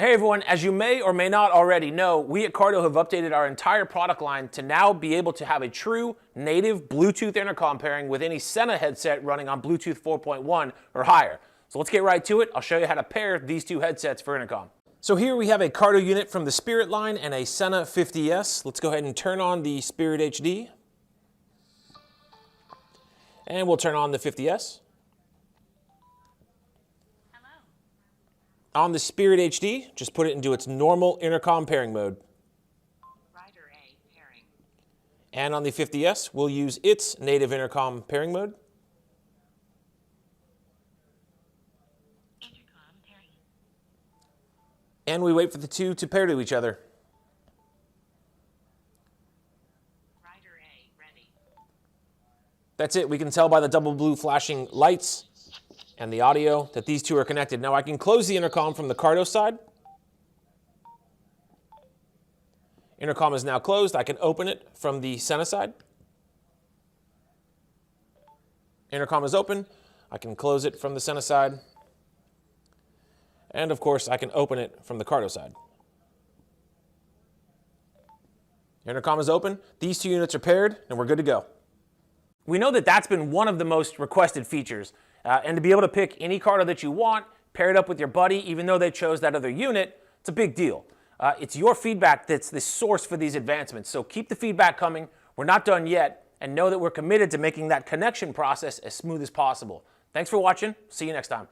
Hey everyone, as you may or may not already know, we at Cardo have updated our entire product line to now be able to have a true native Bluetooth intercom pairing with any Sena headset running on Bluetooth 4.1 or higher. So let's get right to it. I'll show you how to pair these two headsets for intercom. So here we have a Cardo unit from the Spirit line and a Sena 50S. Let's go ahead and turn on the Spirit HD. And we'll turn on the 50S. On the Spirit HD, just put it into its normal intercom pairing mode. Rider A pairing. And on the 50S, we'll use its native intercom pairing mode. Intercom pairing. And we wait for the two to pair to each other. Rider A ready. That's it. We can tell by the double blue flashing lights and the audio that these two are connected. Now I can close the intercom from the Cardo side. Intercom is now closed. I can open it from the Sena side. Intercom is open. I can close it from the Sena side. And of course, I can open it from the Cardo side. Intercom is open. These two units are paired, and we're good to go. We know that that's been one of the most requested features. And to be able to pick any Cardo that you want, pair it up with your buddy, even though they chose that other unit, it's a big deal. It's your feedback that's the source for these advancements. So keep the feedback coming. We're not done yet, and know that we're committed to making that connection process as smooth as possible. Thanks for watching. See you next time.